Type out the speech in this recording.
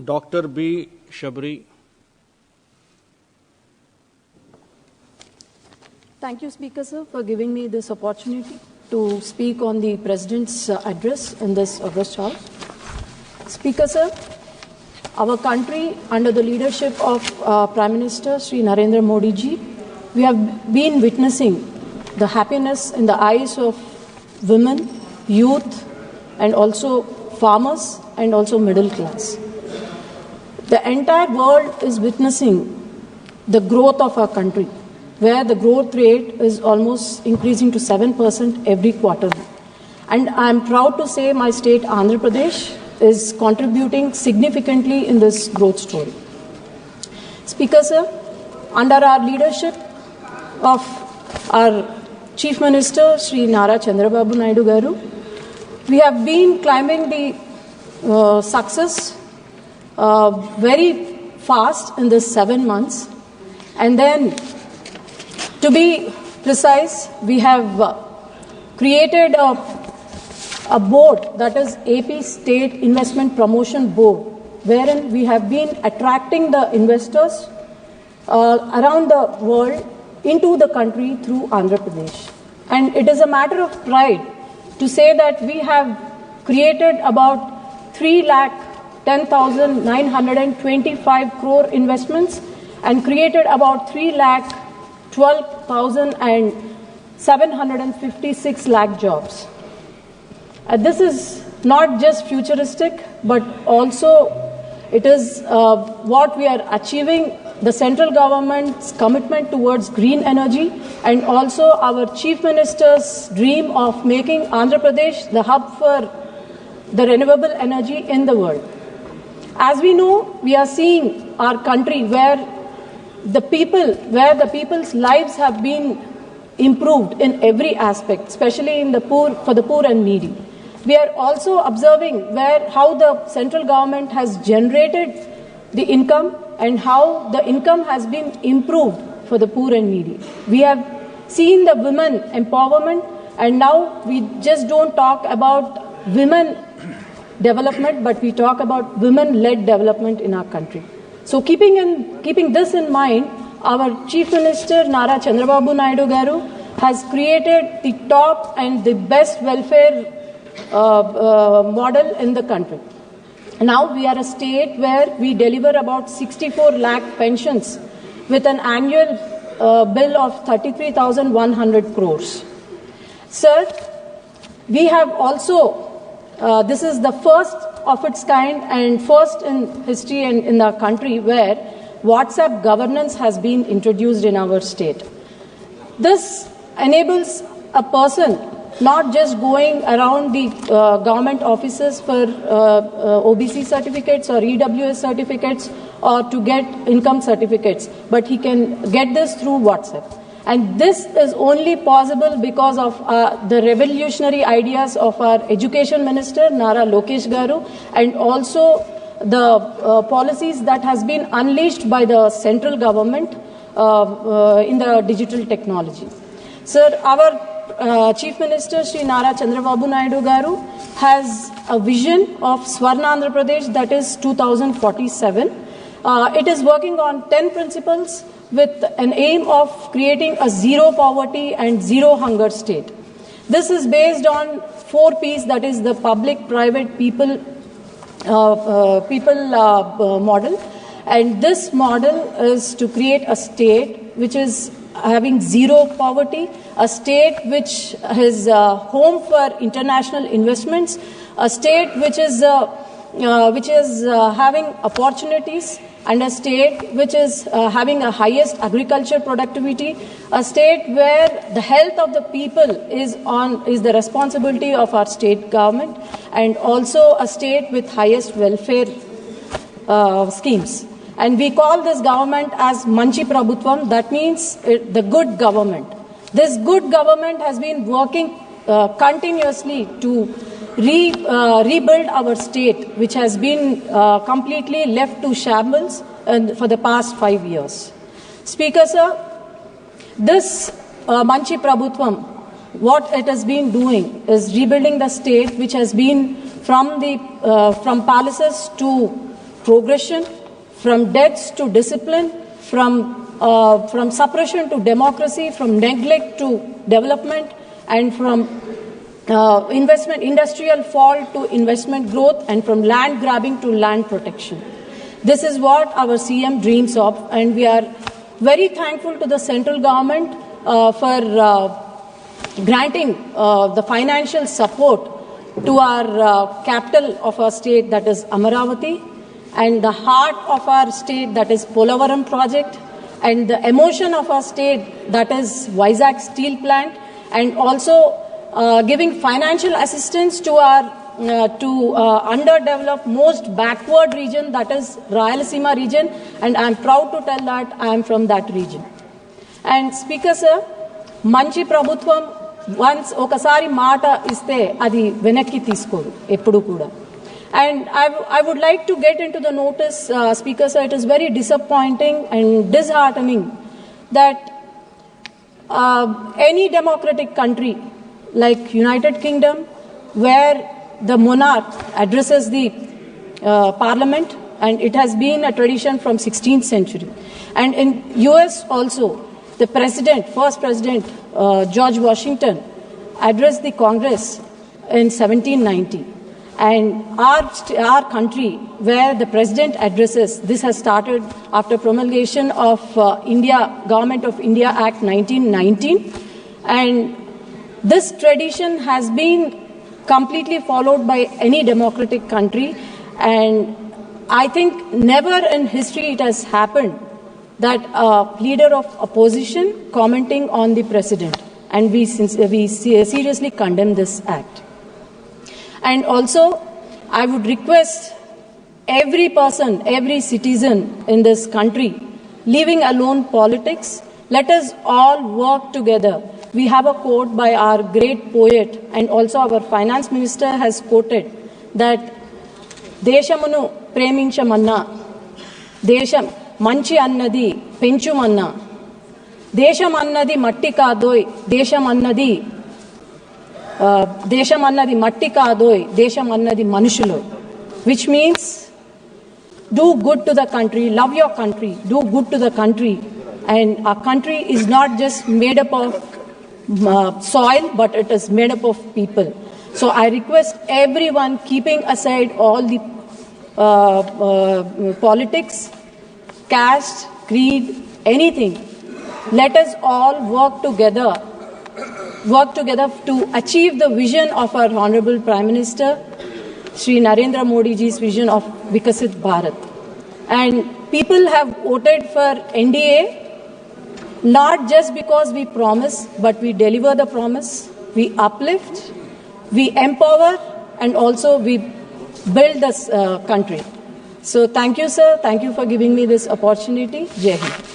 Dr. B. Shabri. Thank you, Speaker, sir, for giving me this opportunity to speak on the President's address in this August House. Speaker, sir, our country, under the leadership of Prime Minister Sri Narendra Modi ji, we have been witnessing the happiness in the eyes of women, youth, and also farmers, and also middle class. The entire world is witnessing the growth of our country, where the growth rate is almost increasing to 7% every quarter. And I am proud to say my state, Andhra Pradesh, is contributing significantly in this growth story. Speaker, sir, under our leadership of our Chief Minister, Sri Nara Chandrababu Naidu Garu, we have been climbing the success very fast in this 7 months. And then, to be precise, we have created a board, that is AP State Investment Promotion Board, wherein we have been attracting the investors around the world into the country through Andhra Pradesh. And it is a matter of pride to say that we have created about 3,10,925 crore investments and created about 3,12,756 lakh jobs. This is not just futuristic, but also it is what we are achieving, the central government's commitment towards green energy, and also our Chief Minister's dream of making Andhra Pradesh the hub for the renewable energy in the world. As we know, we are seeing our country where the people's lives have been improved in every aspect, especially in for the poor and needy. We are also observing how the central government has generated the income and how the income has been improved for the poor and needy. We have seen the women empowerment, and now we just don't talk about women development, but we talk about women-led development in our country. So keeping this in mind, our Chief Minister Nara Chandrababu Naidu Garu has created the top and the best welfare model in the country. Now we are a state where we deliver about 64 lakh pensions with an annual bill of 33,100 crores. Sir, we have also, this is the first of its kind and first in history and in our country where WhatsApp governance has been introduced in our state. This enables a person not just going around the government offices for OBC certificates or EWS certificates or to get income certificates, but he can get this through WhatsApp. And this is only possible because of the revolutionary ideas of our Education Minister, Nara Lokesh Garu, and also the policies that has been unleashed by the central government in the digital technology. Sir, our Chief Minister Sri Nara Chandrababu Naidu Garu has a vision of Swarna Andhra Pradesh, that is 2047. It is working on 10 principles with an aim of creating a zero poverty and zero hunger state. This is based on 4 P's, that is the public, private, people model. And this model is to create a state which is having zero poverty, a state which is home for international investments, a state which is having opportunities, and a state which is having a highest agriculture productivity, a state where the health of the people is the responsibility of our state government, and also a state with highest welfare schemes. And we call this government as Manchi Prabhutvam, that means the good government. This good government has been working continuously to rebuild our state, which has been completely left to shambles for the past 5 years. Speaker, sir, this Manchi Prabhutvam, what it has been doing is rebuilding the state, which has been from palaces to progression, from deaths to discipline, from suppression to democracy, from neglect to development, and from industrial fall to investment growth, and from land grabbing to land protection. This is what our CM dreams of, and we are very thankful to the central government for granting the financial support to our capital of our state, that is Amaravati, and the heart of our state, that is Polavaram project, and the emotion of our state, that is Vizag steel plant, and also giving financial assistance to our underdeveloped, most backward region, that is Rayalaseema region, and I am proud to tell that I am from that region. And Speaker sir, Manchi Prabhutvam once okasari mata iste adi venakki teeskodu eppudu kuda. And I would like to get into the notice, Speaker sir, it is very disappointing and disheartening that any democratic country like United Kingdom, where the monarch addresses the parliament, and it has been a tradition from 16th century. And in US also, the first president, George Washington, addressed the Congress in 1790. And our country, where the president addresses, this has started after promulgation of Government of India Act 1919. And this tradition has been completely followed by any democratic country. And I think never in history it has happened that a leader of opposition commenting on the president. And we seriously condemn this act. And also, I would request every person, every citizen in this country, leaving alone politics, let us all work together. We have a quote by our great poet, and also our finance minister has quoted that Deshamunu preminchamanna, Desham manchi annadi penchumanna, Desham annadi matti kaadoi, Desham annadi matti kaadoi, Desham annadi manushulu, which means do good to the country, love your country, do good to the country. And our country is not just made up of soil, but it is made up of people. So I request everyone, keeping aside all the politics, caste, creed, anything, let us all work together to achieve the vision of our Honorable Prime Minister, Shri Narendra Modi ji's vision of Vikasit Bharat. And people have voted for NDA not just because we promise, but we deliver the promise, we uplift, we empower, and also we build this country. So thank you, sir. Thank you for giving me this opportunity. Jai Hind.